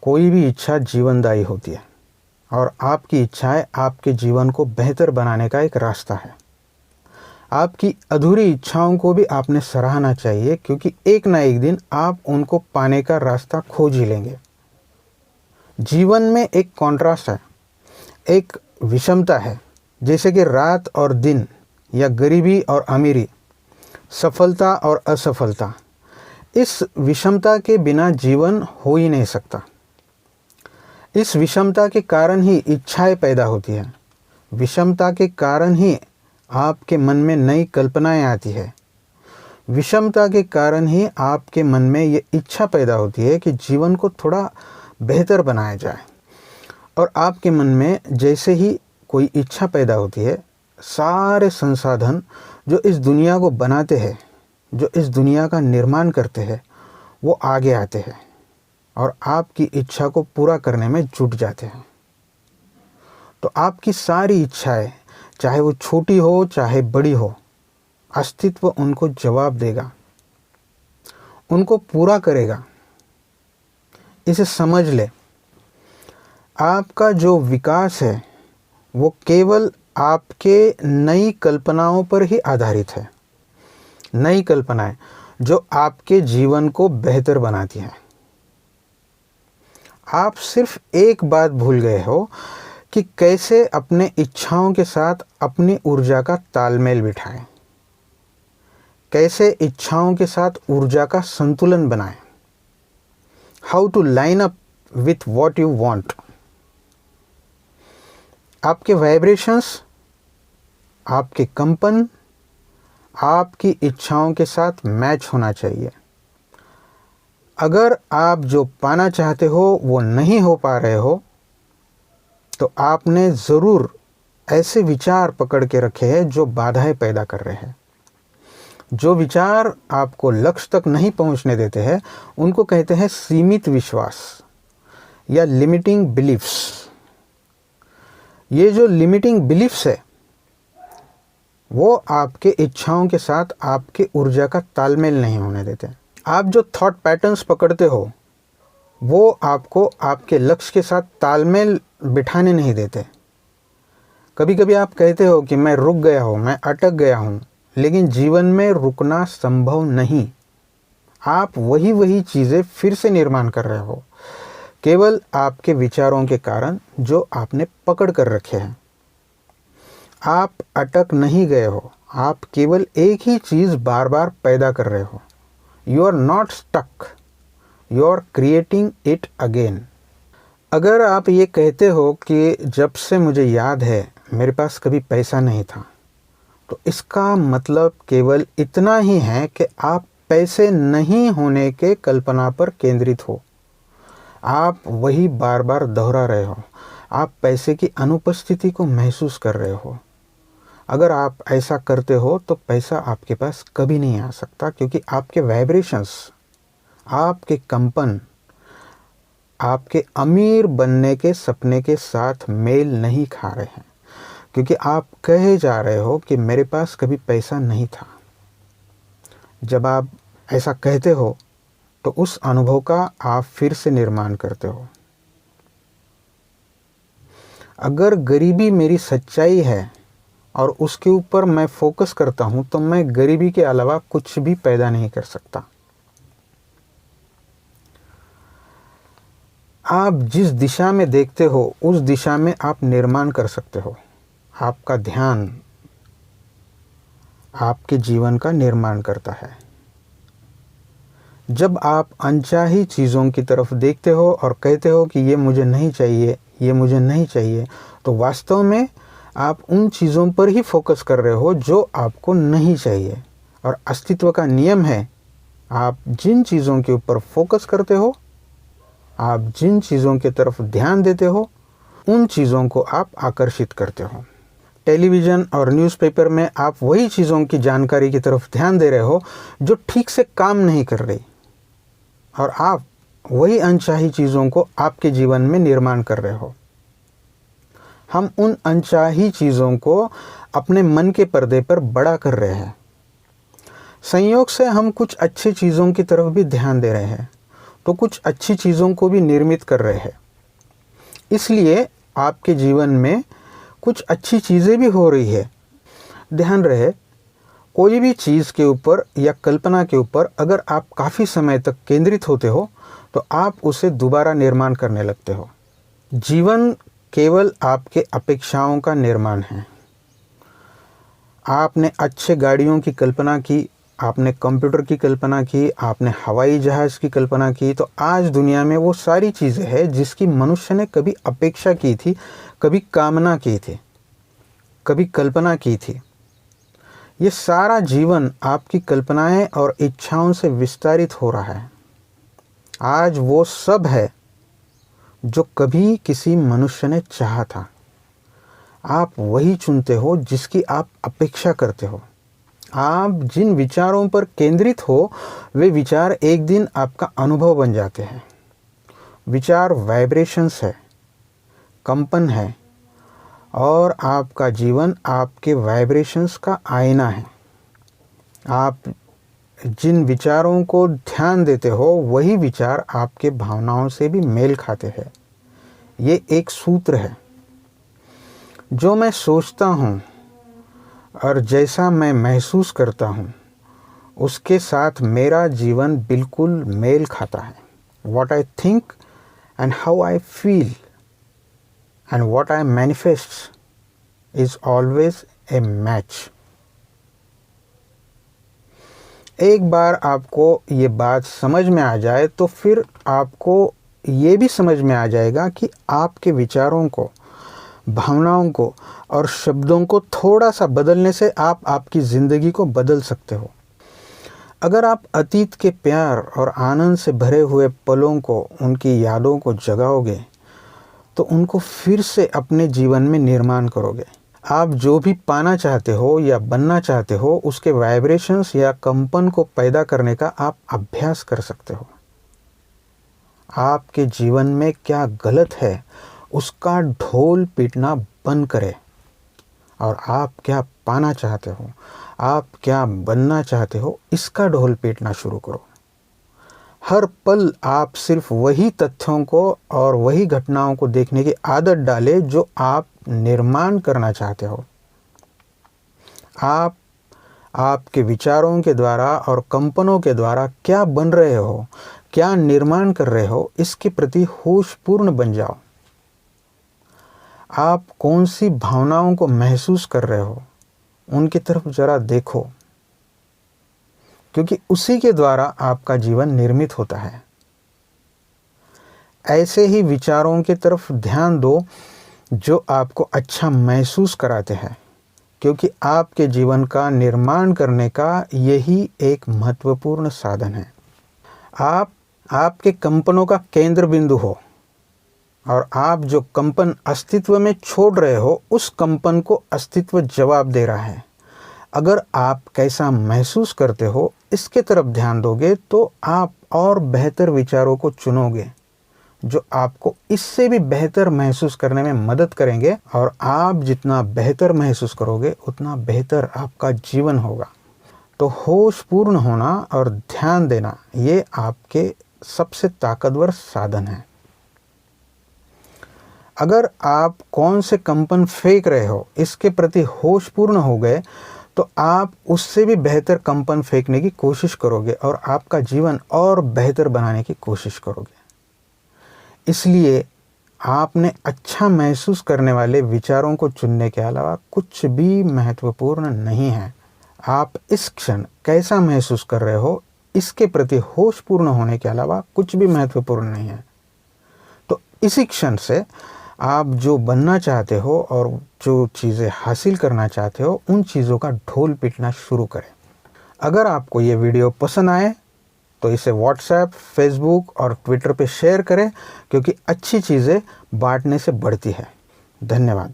कोई भी इच्छा जीवनदायी होती है और आपकी इच्छाएं आपके जीवन को बेहतर बनाने का एक रास्ता है। आपकी अधूरी इच्छाओं को भी आपने सराहना चाहिए, क्योंकि एक ना एक दिन आप उनको पाने का रास्ता खोज ही लेंगे। जीवन में एक कॉन्ट्रास्ट है, एक विषमता है, जैसे कि रात और दिन या गरीबी और अमीरी, सफलता और असफलता। इस विषमता के बिना जीवन हो ही नहीं सकता। इस विषमता के कारण ही इच्छाएं पैदा होती हैं। विषमता के कारण ही आपके मन में नई कल्पनाएं आती है। विषमता के कारण ही आपके मन में ये इच्छा पैदा होती है कि जीवन को थोड़ा बेहतर बनाया जाए। और आपके मन में जैसे ही कोई इच्छा पैदा होती है, सारे संसाधन जो इस दुनिया को बनाते हैं, जो इस दुनिया का निर्माण करते हैं, वो आगे आते हैं और आपकी इच्छा को पूरा करने में जुट जाते हैं। तो आपकी सारी इच्छाएं, चाहे वो छोटी हो चाहे बड़ी हो, अस्तित्व उनको जवाब देगा, उनको पूरा करेगा। इसे समझ ले, आपका जो विकास है वो केवल आपके नई कल्पनाओं पर ही आधारित है। नई कल्पनाएं जो आपके जीवन को बेहतर बनाती हैं। आप सिर्फ एक बात भूल गए हो कि कैसे अपने इच्छाओं के साथ अपनी ऊर्जा का तालमेल बिठाएं, कैसे इच्छाओं के साथ ऊर्जा का संतुलन बनाएं। How to line up with what you want. आपके वाइब्रेशंस, आपके कंपन आपकी इच्छाओं के साथ मैच होना चाहिए। अगर आप जो पाना चाहते हो वो नहीं हो पा रहे हो, तो आपने ज़रूर ऐसे विचार पकड़ के रखे हैं जो बाधाएं पैदा कर रहे हैं। जो विचार आपको लक्ष्य तक नहीं पहुंचने देते हैं, उनको कहते हैं सीमित विश्वास या लिमिटिंग बिलीफ्स। ये जो लिमिटिंग बिलीफ्स है, वो आपके इच्छाओं के साथ आपके ऊर्जा का तालमेल नहीं होने देते। आप जो थॉट पैटर्न्स पकड़ते हो, वो आपको आपके लक्ष्य के साथ तालमेल बिठाने नहीं देते। कभी कभी आप कहते हो कि मैं रुक गया हूँ, मैं अटक गया हूँ, लेकिन जीवन में रुकना संभव नहीं। आप वही चीज़ें फिर से निर्माण कर रहे हो, केवल आपके विचारों के कारण जो आपने पकड़ कर रखे हैं। आप अटक नहीं गए हो, आप केवल एक ही चीज़ बार बार पैदा कर रहे हो। You are not stuck, you are creating it again. अगर आप ये कहते हो कि जब से मुझे याद है मेरे पास कभी पैसा नहीं था, तो इसका मतलब केवल इतना ही है कि आप पैसे नहीं होने के कल्पना पर केंद्रित हो। आप वही बार बार दोहरा रहे हो। आप पैसे की अनुपस्थिति को महसूस कर रहे हो। अगर आप ऐसा करते हो तो पैसा आपके पास कभी नहीं आ सकता, क्योंकि आपके वाइब्रेशंस, आपके कंपन आपके अमीर बनने के सपने के साथ मेल नहीं खा रहे हैं, क्योंकि आप कहे जा रहे हो कि मेरे पास कभी पैसा नहीं था। जब आप ऐसा कहते हो तो उस अनुभव का आप फिर से निर्माण करते हो। अगर गरीबी मेरी सच्चाई है और उसके ऊपर मैं फोकस करता हूं, तो मैं गरीबी के अलावा कुछ भी पैदा नहीं कर सकता। आप जिस दिशा में देखते हो उस दिशा में आप निर्माण कर सकते हो। आपका ध्यान आपके जीवन का निर्माण करता है। जब आप अनचाही चीज़ों की तरफ देखते हो और कहते हो कि ये मुझे नहीं चाहिए, ये मुझे नहीं चाहिए, तो वास्तव में आप उन चीज़ों पर ही फोकस कर रहे हो जो आपको नहीं चाहिए। और अस्तित्व का नियम है, आप जिन चीज़ों के ऊपर फोकस करते हो, आप जिन चीज़ों की तरफ ध्यान देते हो, उन चीज़ों को आप आकर्षित करते हो। टेलीविज़न और न्यूज़पेपर में आप वही चीज़ों की जानकारी की तरफ ध्यान दे रहे हो जो ठीक से काम नहीं कर रही, और आप वही अनचाही चीज़ों को आपके जीवन में निर्माण कर रहे हो। हम उन अनचाही चीज़ों को अपने मन के पर्दे पर बड़ा कर रहे हैं। संयोग से हम कुछ अच्छी चीज़ों की तरफ भी ध्यान दे रहे हैं, तो कुछ अच्छी चीज़ों को भी निर्मित कर रहे हैं। इसलिए आपके जीवन में कुछ अच्छी चीज़ें भी हो रही है। ध्यान रहे, कोई भी चीज़ के ऊपर या कल्पना के ऊपर अगर आप काफ़ी समय तक केंद्रित होते हो तो आप उसे दोबारा निर्माण करने लगते हो। जीवन केवल आपके अपेक्षाओं का निर्माण है। आपने अच्छे गाड़ियों की कल्पना की, आपने कंप्यूटर की कल्पना की, आपने हवाई जहाज़ की कल्पना की, तो आज दुनिया में वो सारी चीज़ें हैं जिसकी मनुष्य ने कभी अपेक्षा की थी, कभी कामना की थी, कभी कल्पना की थी। ये सारा जीवन आपकी कल्पनाएं और इच्छाओं से विस्तारित हो रहा है। आज वो सब है जो कभी किसी मनुष्य ने चाहा था। आप वही चुनते हो जिसकी आप अपेक्षा करते हो। आप जिन विचारों पर केंद्रित हो वे विचार एक दिन आपका अनुभव बन जाते हैं। विचार वाइब्रेशंस है, कंपन है, और आपका जीवन आपके वाइब्रेशंस का आईना है। आप जिन विचारों को ध्यान देते हो वही विचार आपके भावनाओं से भी मेल खाते हैं। ये एक सूत्र है। जो मैं सोचता हूँ और जैसा मैं महसूस करता हूँ उसके साथ मेरा जीवन बिल्कुल मेल खाता है। What I think and how I feel and what I manifest is always a match. एक बार आपको ये बात समझ में आ जाए तो फिर आपको ये भी समझ में आ जाएगा कि आपके विचारों को, भावनाओं को और शब्दों को थोड़ा सा बदलने से आप आपकी ज़िंदगी को बदल सकते हो। अगर आप अतीत के प्यार और आनंद से भरे हुए पलों को, उनकी यादों को जगाओगे तो उनको फिर से अपने जीवन में निर्माण करोगे। आप जो भी पाना चाहते हो या बनना चाहते हो उसके वाइब्रेशंस या कंपन को पैदा करने का आप अभ्यास कर सकते हो। आपके जीवन में क्या गलत है उसका ढोल पीटना बंद करें और आप क्या पाना चाहते हो, आप क्या बनना चाहते हो, इसका ढोल पीटना शुरू करो। हर पल आप सिर्फ वही तथ्यों को और वही घटनाओं को देखने की आदत डालें जो आप निर्माण करना चाहते हो। आप आपके विचारों के द्वारा और कंपनों के द्वारा क्या बन रहे हो, क्या निर्माण कर रहे हो, इसके प्रति होशपूर्ण बन जाओ। आप कौन सी भावनाओं को महसूस कर रहे हो उनकी तरफ जरा देखो, क्योंकि उसी के द्वारा आपका जीवन निर्मित होता है। ऐसे ही विचारों की तरफ ध्यान दो जो आपको अच्छा महसूस कराते हैं, क्योंकि आपके जीवन का निर्माण करने का यही एक महत्वपूर्ण साधन है। आप आपके कंपनों का केंद्र बिंदु हो और आप जो कंपन अस्तित्व में छोड़ रहे हो उस कंपन को अस्तित्व जवाब दे रहा है। अगर आप कैसा महसूस करते हो इसके तरफ ध्यान दोगे तो आप और बेहतर विचारों को चुनोगे जो आपको इससे भी बेहतर महसूस करने में मदद करेंगे, और आप जितना बेहतर महसूस करोगे उतना बेहतर आपका जीवन होगा। तो होशपूर्ण होना और ध्यान देना ये आपके सबसे ताकतवर साधन है। अगर आप कौन से कंपन फेंक रहे हो इसके प्रति होशपूर्ण हो गए तो आप उससे भी बेहतर कंपन फेंकने की कोशिश करोगे और आपका जीवन और बेहतर बनाने की कोशिश करोगे। इसलिए आपने अच्छा महसूस करने वाले विचारों को चुनने के अलावा कुछ भी महत्वपूर्ण नहीं है। आप इस क्षण कैसा महसूस कर रहे हो इसके प्रति होशपूर्ण होने के अलावा कुछ भी महत्वपूर्ण नहीं है। तो इसी क्षण से आप जो बनना चाहते हो और जो चीज़ें हासिल करना चाहते हो उन चीज़ों का ढोल पीटना शुरू करें। अगर आपको ये वीडियो पसंद आए तो इसे व्हाट्सएप, फेसबुक और ट्विटर पे शेयर करें, क्योंकि अच्छी चीज़ें बांटने से बढ़ती है। धन्यवाद।